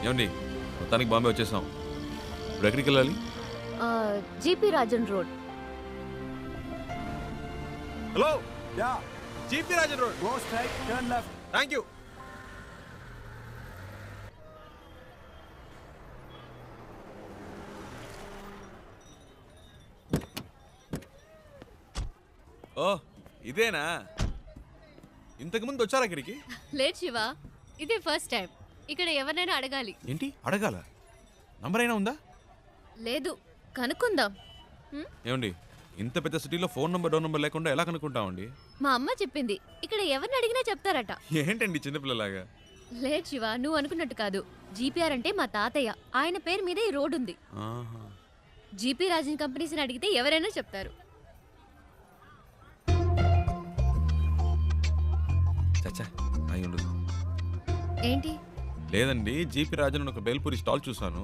ఏమండి మొత్తానికి బాంబే వచ్చేసాం. ఇప్పుడు ఎక్కడికి వెళ్ళాలి? GP Rajan road. Hello, yeah, GP Rajan road. Go straight, turn left. Thank you. ఓ ఇదేనా? ఇంతకు ముందు వచ్చారా ఇక్కడికి? లేట్ శివ, ఇదే ఫస్ట్ టైం. ఇక్కడ ఎవరినైనా అడగాలి. ఏంటి అడగాల? నంబర్ అయినా ఉందా? లేదు, కనుక్కుందాం. ఏమండి ఇంత పెద్ద సిటీలో ఫోన్ నంబర్ డోర్ నంబర్ లేకుండా ఎలా కనుక్కుంటామండి? మా అమ్మ చెప్పింది ఇక్కడ ఎవరిని అడిగినా చెప్తారట. ఏంటండి చిన్నపిల్లలాగా? లేట్ శివ, నువ్వు అనుకున్నట్టు కాదు. జీపీఆర్ అంటే మా తాతయ్య, ఆయన పేరు మీద ఈ రోడ్ ఉంది. ఆహా. జీపీ రాజన్ కంపెనీస్ని అడిగితే ఎవరైనా చెప్తారు. చచ్చా అయి ఉండదు. ఏంటి? లేదండి, జీపీ రాజన్ ఒక బేల్పూరి స్టాల్ చూసాను.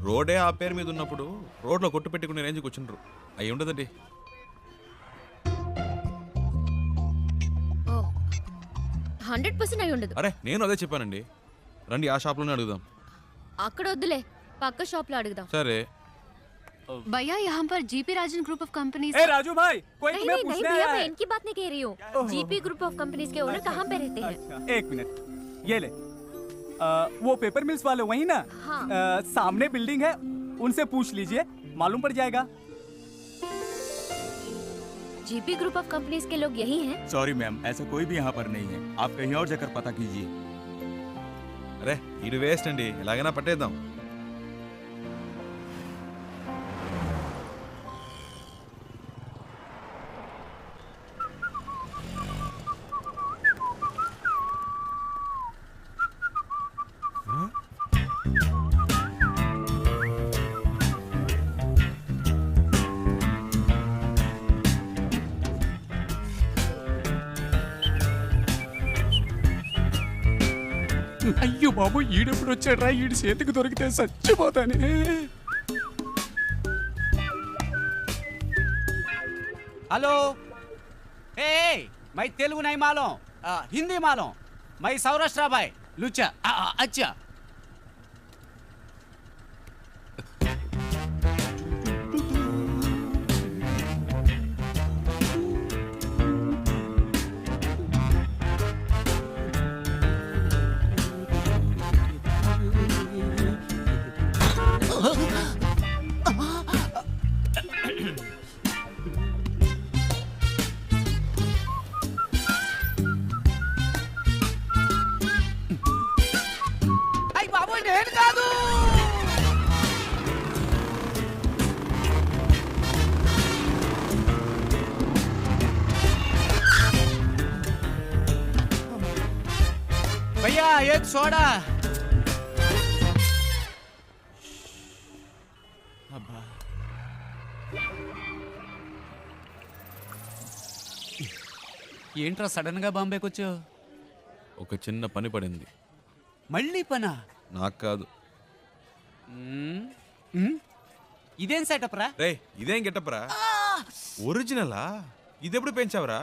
రోడే ఆ పేరు మీద ఉన్నప్పుడు రోడ్లో కొట్టు పెట్టుకునే రేంజ్కి వచ్చిండ్రు. అయి ఉండదండి. ఓ 100% అయి ఉండదు. అరే నేను అదే చెప్పానండి. రండి ఆ షాప్లోనే అడుగుదాం. అక్కడ వద్దులే, పక్క షాప్ లో అడుగుదాం. సరే. भैया यहाँ पर GP Rajan group of companies. ए राजू भाई, कोई नहीं तुम्हें नहीं पूछने भैया, आया मैं है। इनकी बात नहीं कह रही हूँ। जीपी ग्रुप ऑफ कंपनीज के ओनर कहाँ पे रहते हैं? अच्छा, एक मिनट, ये ले। वो पेपर मिल्स वाले वही ना? हाँ। सामने बिल्डिंग है, उनसे पूछ लीजिए, मालूम पड़ जाएगा। जीपी ग्रुप ऑफ कंपनीज के लोग यही हैं? सॉरी मैम, ऐसा कोई भी यहाँ पर नहीं है। आप कहीं और जाकर पता कीजिए। అరే ఇది వేస్ట్ అండి, ఎలాగైనా పట్టేద్దాం. అయ్యో బాబు, ఈడెప్పుడు వచ్చాడ్రా? ఈడి చేతికి దొరికితే చచ్చిపోతానే. हेलो, ए मैं तेलुगु नहीं मालूम, हिंदी मालूम. मैं सौराष्ट्र भाई लुच्चा. अच्छा అయ్య బాబు, నేను కాదు. भैया एक सोडा. ఏంట్రా సడన్ గా బాంబేకి వచ్చావు? ఒక చిన్న పని పడింది. మళ్ళీ పనా? నాకు కాదు. ఇదేం సెటప్ రా? రే ఇదేం గెటప్రా? ఒరిజినలా? ఇదెప్పుడు పెంచావురా?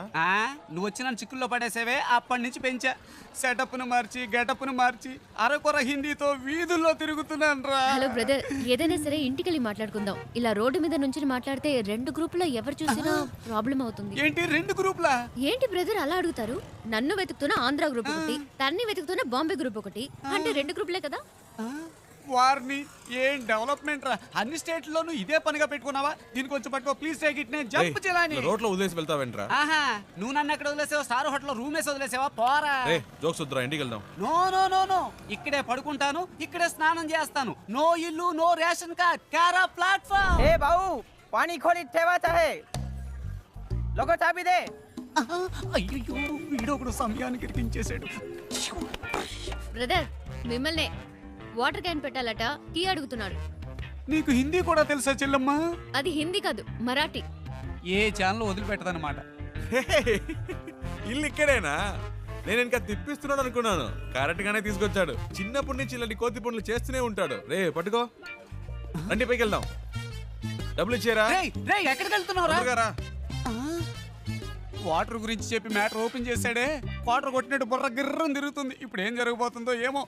నువ్వు వచ్చి నన్ను చిక్కుల్లో పడేసేవే, అప్పటి నుంచి పెంచా. సెటప్ను మార్చి గెటప్ను మార్చి అరకొర హిందీతో వీధుల్లో తిరుగుతున్నాను రా. హలో బ్రదర్, ఏదైనా సరే ఇంటికెళ్ళి మాట్లాడుకుందాం. ఇలా రోడ్డు మీద నుంచి మాట్లాడితే రెండు గ్రూపులో ఎవరు చూసినా ప్రాబ్లం అవుతుంది. ఏంటి రెండు గ్రూపులా? ఏంటి బ్రదర్ అలా అడుగుతారు? నన్ను వెతుకుతున్న ఆంధ్ర గ్రూప్ ఒకటి, తన్ని వెతుకుతున్న బాంబే గ్రూప్ ఒకటి. అంటే రెండు గ్రూపులే కదా. వారిని ఏం డెవలప్మెంట్ రా? అన్ని స్టేట్లోనూ ఇదే పనిగా పెట్టుకున్నావా? దీనికి కొంచెం పట్టుకో ప్లీజ్. Take it. నేను జంప్ చేయాలని రోడ్లో వదిలేసి వెళ్తావేంట్రా? ఆహా, నువ్వు నన్ను ఎక్కడ వదిలేసావా? స్టార్ హోటల్ రూమ్ వేసి వదిలేసావా? పోరా. రే జోక్స్ వద్దురా, ఇంటికి వెళ్దాం. నో నో నో నో, ఇక్కడే పడుకుంటాను, ఇక్కడే స్నానం చేస్తాను. నో ఇల్లు, నో రేషన్ కార్డ్, కారా ప్లాట్ఫామ్. ए बाबू, पानी खोली ठेवाचा है. लोगो चाबी दे. అయ్యో, వీడొకడు సమయానికి ఇరికించేశాడు. బ్రదర్ మిమ్మల్ని వాటర్ క్యాన్ పెట్టాలట, టీ అడుగుతున్నాడు. నీకు హిందీ కూడా తెలుసా చెల్లమ్మ? అది హిందీ కాదు, మరాఠీ. ఏ ఛానల్ వదిలిపెట్టదన్నమాట. ఇల్లు ఇక్కడేనా? నేను ఇంకా తిప్పిస్తున్నాడు అనుకున్నాను. కరెక్ట్ గానే తీసుకొచ్చాడు. చిన్నప్పటి నుంచి ఇలాంటి కోతి పనులు చేస్తూనే ఉంటాడు. రే పట్టుకో, రండి పైకి వెళ్దాం. డబ్బులు ఇచ్చారా? రే ఎక్కడికి వెళ్తున్నావురా? రా. వాటర్ గురించి చెప్పి మ్యాటర్ ఓపెన్ చేశాడే. క్వార్టర్ కొట్టినట్టు బుర్ర గిర్రం తిరుగుతుంది. ఇప్పుడు ఏం జరగబోతుందో ఏమో.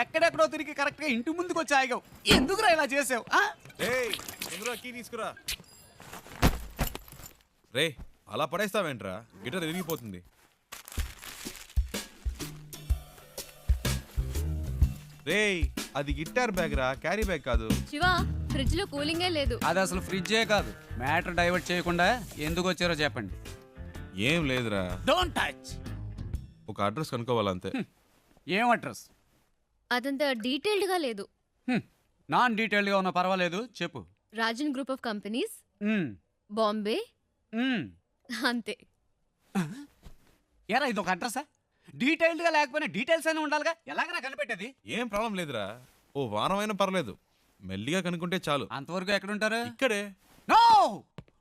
ఎక్కడెక్కడో తిరిగి కరెక్ట్గా ఇంటి ముందుకు వచ్చి ఆగావు. ఎందుకురా ఇలా చేసావు? ఏయ్ తొందరగా కీ తీసుకురా. రే అలా పడేస్తావేంట్రా, గిటార్ విరిగిపోతుంది. రేయ్ అది గిటార్ బ్యాగ్ రా, క్యారీ బ్యాగ్ కాదు. శివ ఫ్రిడ్జ్ లో కూలింగే లేదు. అది అసలు ఫ్రిడ్జే కాదు. మ్యాటర్ డైవర్ట్ చేయకుండా ఎందుకు వచ్చారో చెప్పండి. ఏం లేదురా, డోంట్ టచ్. ఒక అడ్రస్ కనుక్కోవాలంతే. ఏం అడ్రస్? అదంతా డీటెయిల్డ్ గా లేదు. నాన్ డీటెయిల్డ్గా ఉన్నా పర్వాలేదు, చెప్పు. రాజన్ గ్రూప్ ఆఫ్ కంపెనీస్, మ్మ్. బాంబే, మ్మ్. అంతే. ఏరా ఇది ఒక అడ్రస్సా? డీటెయిల్డ్గా లేకపోయినా డీటెయిల్స్ అయినా ఉండాలిగా. ఎలాగరా కనిపెట్టేది? ఏం ప్రాబ్లం లేదురా, ఓ వారం అయినా పర్లేదు, మెల్లిగా కనుక్కుంటే చాలు. అంతవరకు ఎక్కడుంటారు? ఇక్కడే. నో,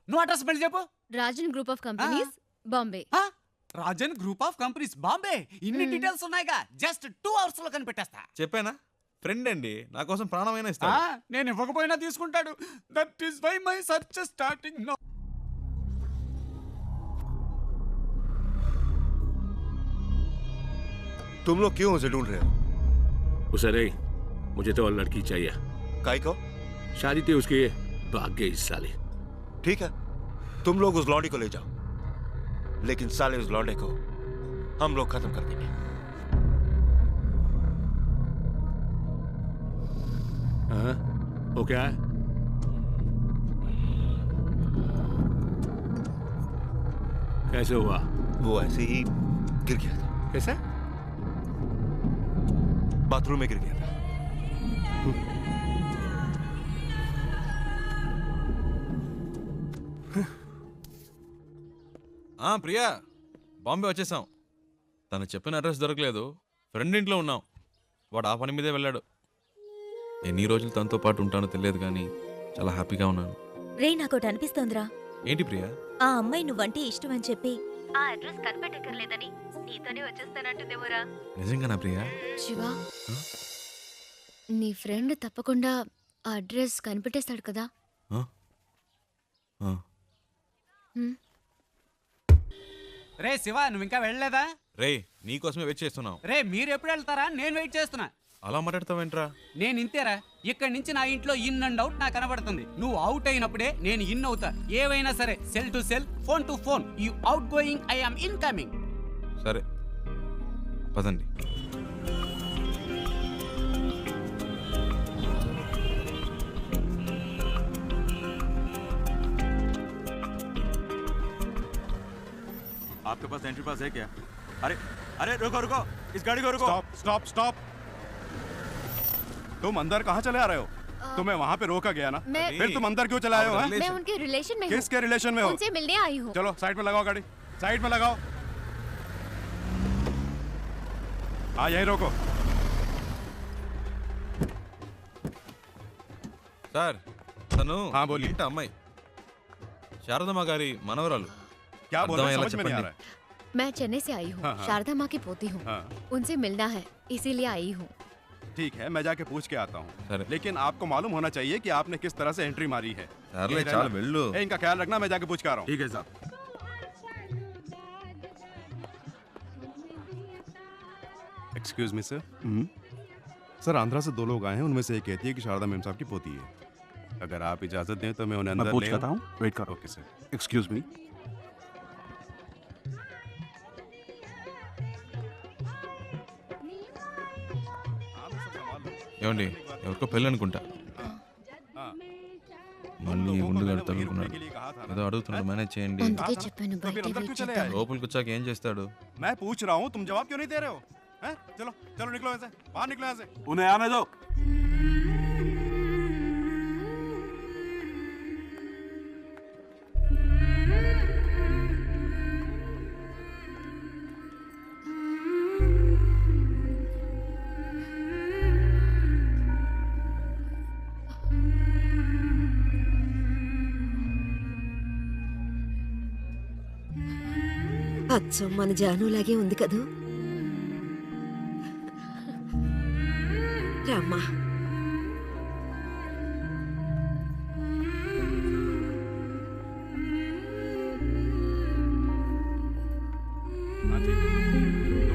నువ్వు అడ్రస్ మళ్ళీ చెప్పు. Rajan group of companies, Bombay. Rajan group of companies, Bombay. ఇన్ని డీటెయిల్స్ ఉన్నాయిగా, జస్ట్ 2 hours లో కనిపెట్టేస్తా. చెప్పానా, ఫ్రెండ్ అండి, నా కోసం ప్రాణమైనా ఇస్తాడు. నేను ఇవ్వకపోయినా తీసుకుంటాడు. That is why my search starting now. तुम लोग क्यों उसे ढूंढ रहे हो? उसे नहीं, मुझे तो और लड़की चाहिए। काय को? शादी थी उसकी, भाग गई इस साले। ठीक है, तुम लोग उस लौंडे को ले जाओ, लेकिन साले उस लौंडे को हम लोग खत्म कर देंगे। हाँ, वो क्या है? कैसे हुआ? वो ऐसे ही गिर गया था, कैसे? बाथरूम में गिर गया था। ప్రియా, బాంబే వచ్చేసాం. తను చెప్పిన అడ్రస్ దొరకలేదు, ఫ్రెండ్ ఇంట్లో ఉన్నాం. వాడు ఆ పని మీదే వెళ్ళాడు. ఎన్ని రోజులు తనతో పాటు ఉంటానో తెలియదు కానీ చాలా హ్యాపీగా ఉన్నాను. రే నాకోటి అనిపిస్తోందిరా. ఏంటి ప్రియా? ఆ అమ్మాయి నువ్వంటే ఇష్టం అని చెప్పి ఆ అడ్రస్ కనిపెట్టక్కర్లేదని నీతోనే వచ్చేస్తానంటుందేమోరా. నిజంగానా ప్రియా? శివ, నీ ఫ్రెండ్ తప్పకుండా ఆ అడ్రస్ కనిపెట్టేస్తాడు కదా. ఆ? ఆ. రే శివ, నువ్వు ఇంకా వెళ్ళలేదా? రే నీకోసమే వెయిట్ చేస్తున్నావు. రే మీరు ఎప్పుడు వెళ్తారా? నేను వెయిట్ చేస్తున్నా. అలా మాట్లాడతావేంట్రా? నేను ఇంతేరా. ఇక్కడి నుంచి నా ఇంట్లో ఇన్ అండ్ అవుట్ నాకు కనబడుతుంది. నువ్వు అవుట్ అయినప్పుడే నేను ఇన్ అవుతా. ఏవైనా సరే, cell to cell, phone to phone. You out going, I am incoming. సరే పదండి. आपके पास एंट्री पास है क्या? अरे अरे रुको रुको, इस गाड़ी को रुको। Stop stop stop. तुम अंदर कहाँ चले आ रहे हो? तुम्हें वहाँ पे रोका गया ना, फिर तुम अंदर क्यों चले आए हो? मैं उनके रिलेशन में हूँ। किसके रिलेशन में हो? उनसे मिलने आई हूँ। चलो साइड में लगाओ गाड़ी, साइड में लगाओ। हाँ यही रोको। సార్ తను हाँ, बोलिए। ఇంటి అమ్మాయి, శారదమ్మ గారి మనవరాలు. क्या बोल रहे అర్థమయ్యేలా हैं? समझ में नहीं आ చెప్పండి. रहा है। मैं चेन्नई से आई हूँ, हाँ, हाँ। शारदा माँ की पोती हूँ। हाँ। उनसे मिलना है, इसीलिए आई हूँ। ठीक है, मैं जाके पूछ के आता हूँ, अरे। लेकिन आपको मालूम होना चाहिए कि आपने किस तरह से एंट्री मारी है। సర్లే यही చాలు रहना। వెళ్ళు. ए, इनका ख्याल रखना, मैं जाके पूछ के आ रहा हूँ। ठीक है साहब। Excuse me sir. Sir Andhra से 2 लोग आए हैं, उनमें से एक कहती है कि शारदा मैम साहब की पोती है। अगर आप इजाजत दें तो मैं उन्हें अंदर ले आऊं? वेट करो। Okay sir. Excuse me. ఏమండి, ఎవరికో పెళ్ళి అనుకుంటా. మళ్ళీ ముందుగా తగులుకున్నాడు. ఏదో అడుగుతున్నాడు, మేనేజ్ చేయండి. అందుకే చెప్పాను तो फिर బయట अंदर వెయిట్ क्यों चले చేద్దాం. आए? లోపలికి వచ్చాక ఏం చేస్తాడు? मैं पूछ रहा हूँ, तुम जवाब क्यों नहीं दे रहे हो? हैं? चलो चलो निकलो यहाँ से, बाहर निकलो यहाँ से। उन्हें आने दो। అచ్చం మన జానులాగే ఉంది కదూ. రామ్మా. हाँ ठीक है,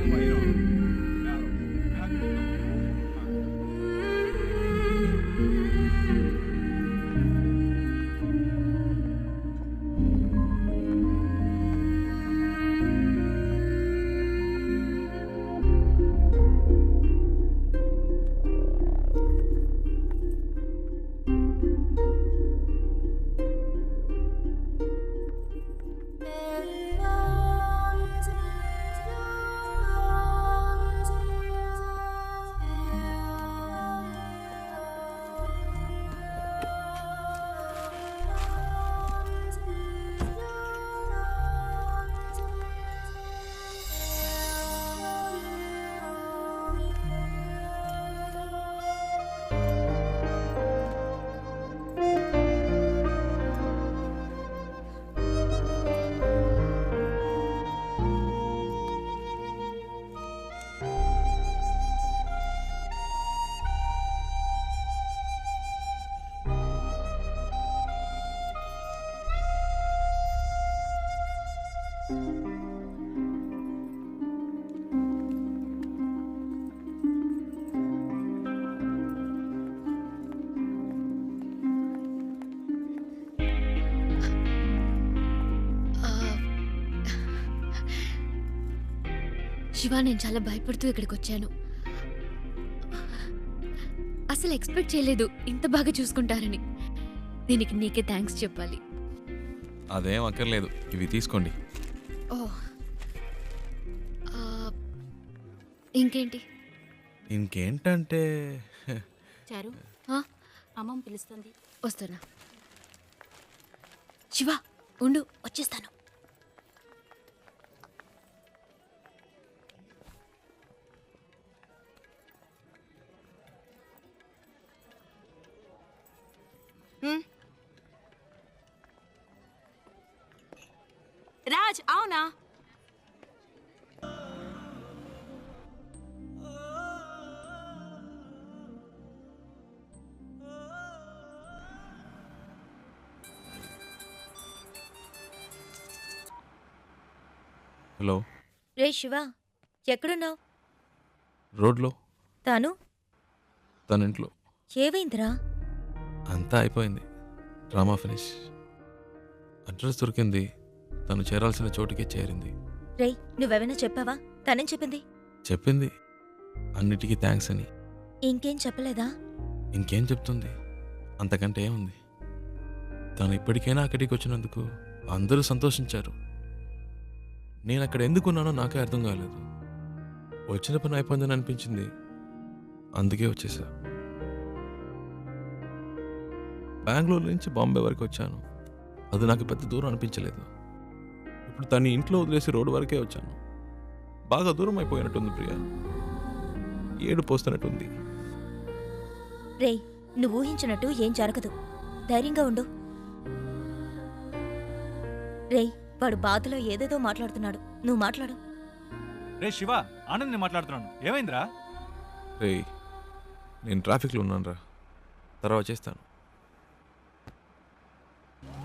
శివ, నేను చాలా భయపడుతూ ఇక్కడికి వచ్చాను. అసలు ఎక్స్పెక్ట్ చేయలేదు ఇంత బాగా చూసుకుంటారని. దీనికి నీకే థ్యాంక్స్ చెప్పాలి. అదేం అక్కర్లేదు, ఇవి తీసుకోండి. ఓ, ఇంకేంటి? ఇంకేంటంటే చారు, అమ్మమ్మ పిలుస్తుంది. వస్తున్నా. శివ ఉండు, వచ్చేస్తాను. రాజ్, అవునా? హలో. రే శివ, ఎక్కడున్నావు? రోడ్లో. తాను తన ఇంట్లో. ఏవైందిరా? అంతా అయిపోయింది, డ్రామా ఫినిష్. అడ్రస్ దొరికింది, తను చేరాల్సిన చోటుకే చేరింది. రేయ్, నువ్వెవైనా చెప్పావా? తనేం చెప్పింది? చెప్పింది అన్నిటికీ థ్యాంక్స్ అని. ఇంకేం చెప్పలేదా? ఇంకేం చెప్తుంది, అంతకంటే ఏముంది. తను ఇప్పటికైనా అక్కడికి వచ్చినందుకు అందరూ సంతోషించారు. నేను అక్కడ ఎందుకున్నానో నాకే అర్థం కాలేదు. వచ్చిన పని అయిపోయిందని అనిపించింది, అందుకే వచ్చేసా. బెంగళూరు నుంచి బాంబే వరకు వచ్చాను, అది నాకు పెద్ద దూరం అనిపించలేదు. ఇప్పుడు తను ఇంట్లో వదిలేసి రోడ్డు వరకే వచ్చాను. బాగా దూరం అయిపోయినట్టుంది ప్రియా, ఏడు పోస్తున్నట్టుంది. రేయ్, నువ్వు ఊహించినట్టు ఏం జరగదు, ధైర్యంగా ఉండు. రేయ్, వాడు బాధలో ఏదేదో మాట్లాడుతున్నాడు, నువ్వు మాట్లాడు. రే శివ, ఆనంద్ నేను మాట్లాడుతున్నాను. ఏమైందిరా? రేయ్, నేను ట్రాఫిక్లో ఉన్నాను రా, తర్వాత చేస్తాను.